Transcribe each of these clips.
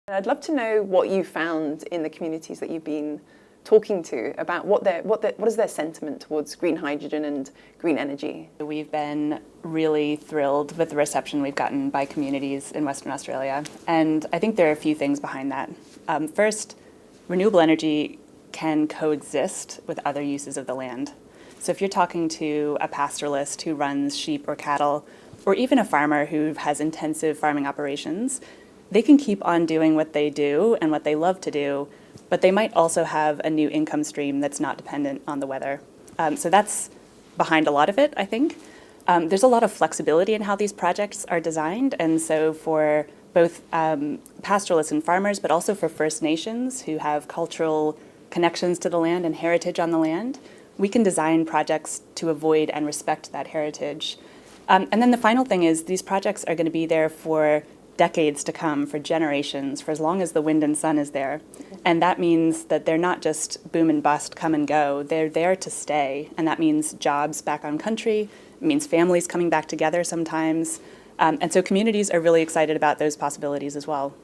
I'd love to know what you found in the communities that you've been talking to about what is their sentiment towards green hydrogen and green energy. We've been really thrilled with the reception we've gotten by communities in Western Australia, and I think there are a few things behind that. First, renewable energy can coexist with other uses of the land. So if you're talking to a pastoralist who runs sheep or cattle, or even a farmer who has intensive farming operations, they can keep on doing what they do and what they love to do, but they might also have a new income stream that's not dependent on the weather. So that's behind a lot of it, I think. There's a lot of flexibility in how these projects are designed, and so for both pastoralists and farmers, but also for First Nations who have cultural connections to the land and heritage on the land, we can design projects to avoid and respect that heritage. And then the final thing is these projects are going to be there for decades to come, for generations, for as long as the wind and sun is there. And that means that they're not just boom and bust, come and go. They're there to stay. And that means jobs back on country. It means families coming back together sometimes. And so communities are really excited about those possibilities as well.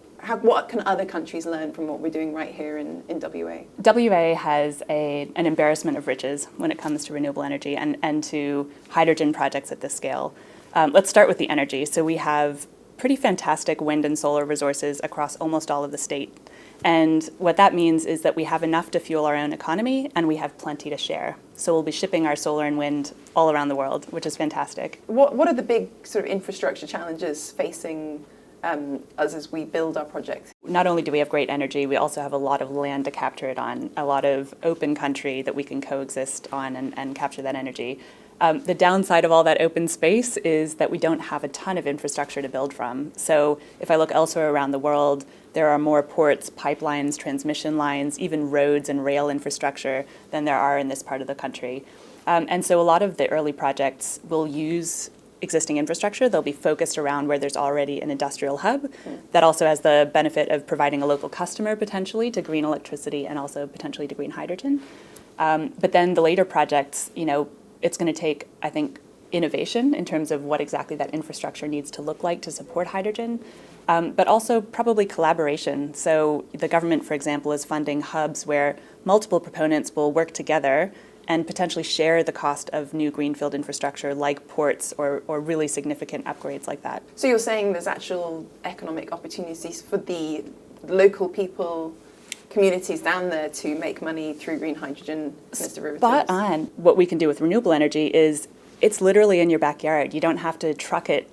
What can other countries learn from what we're doing right here in WA? WA has an embarrassment of riches when it comes to renewable energy and to hydrogen projects at this scale. Let's start with the energy. So we have pretty fantastic wind and solar resources across almost all of the state. And what that means is that we have enough to fuel our own economy and we have plenty to share. So we'll be shipping our solar and wind all around the world, which is fantastic. What are the big sort of infrastructure challenges facing us as we build our projects? Not only do we have great energy, we also have a lot of land to capture it on, a lot of open country that we can coexist on and capture that energy. The downside of all that open space is that we don't have a ton of infrastructure to build from. So if I look elsewhere around the world, there are more ports, pipelines, transmission lines, even roads and rail infrastructure than there are in this part of the country. And so a lot of the early projects will use existing infrastructure. They'll be focused around where there's already an industrial hub that also has the benefit of providing a local customer potentially to green electricity and also potentially to green hydrogen. But then the later projects, it's going to take, I think, innovation in terms of what exactly that infrastructure needs to look like to support hydrogen, but also probably collaboration. So the government, for example, is funding hubs where multiple proponents will work together and potentially share the cost of new greenfield infrastructure like ports or really significant upgrades like that. So you're saying there's actual economic opportunities for the local people, communities down there to make money through green hydrogen as derivatives? Spot on. What we can do with renewable energy is it's literally in your backyard. You don't have to truck it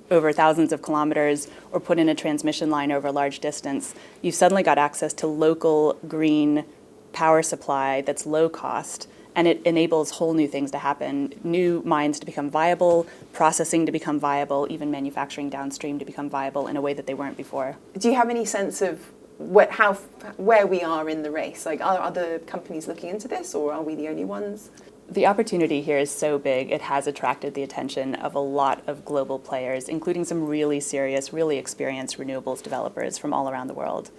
over thousands of kilometers or put in a transmission line over a large distance. You've suddenly got access to local green power supply that's low cost, and it enables whole new things to happen, new mines to become viable, processing to become viable, even manufacturing downstream to become viable in a way that they weren't before. Do you have any sense of where we are in the race? Like, are other companies looking into this, or are we the only ones? The opportunity here is so big, it has attracted the attention of a lot of global players, including some really serious, really experienced renewables developers from all around the world.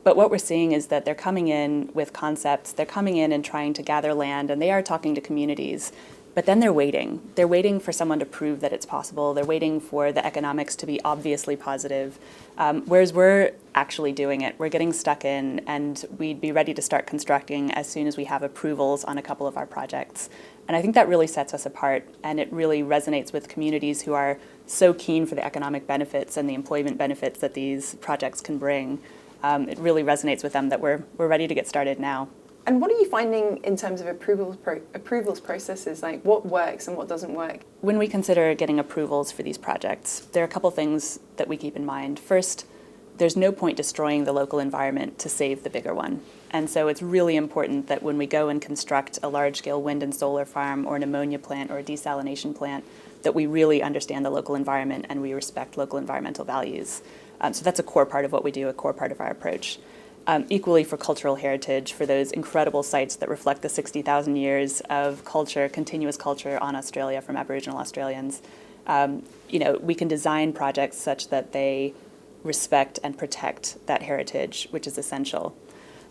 But what we're seeing is that they're coming in with concepts, they're coming in and trying to gather land, and they are talking to communities. But then they're waiting. They're waiting for someone to prove that it's possible. They're waiting for the economics to be obviously positive. Whereas we're actually doing it. We're getting stuck in, and we'd be ready to start constructing as soon as we have approvals on a couple of our projects. And I think that really sets us apart, and it really resonates with communities who are so keen for the economic benefits and the employment benefits that these projects can bring. It really resonates with them that we're ready to get started now. And what are you finding in terms of approvals processes? Like, what works and what doesn't work? When we consider getting approvals for these projects, there are a couple things that we keep in mind. First, there's no point destroying the local environment to save the bigger one. And so it's really important that when we go and construct a large-scale wind and solar farm or an ammonia plant or a desalination plant, that we really understand the local environment and we respect local environmental values. So that's a core part of what we do, a core part of our approach. Equally for cultural heritage, for those incredible sites that reflect the 60,000 years of culture, continuous culture on Australia from Aboriginal Australians. We can design projects such that they respect and protect that heritage, which is essential.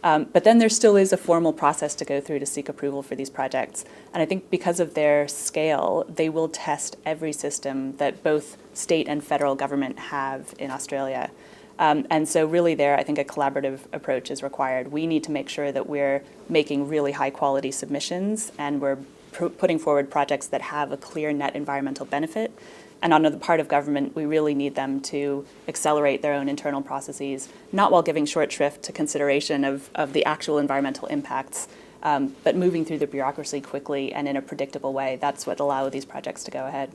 But then there still is a formal process to go through to seek approval for these projects. And I think because of their scale, they will test every system that both state and federal government have in Australia. And so really there, I think a collaborative approach is required. We need to make sure that we're making really high quality submissions and we're putting forward projects that have a clear net environmental benefit. And on the part of government, we really need them to accelerate their own internal processes, not while giving short shrift to consideration of the actual environmental impacts, but moving through the bureaucracy quickly and in a predictable way. That's what allows these projects to go ahead.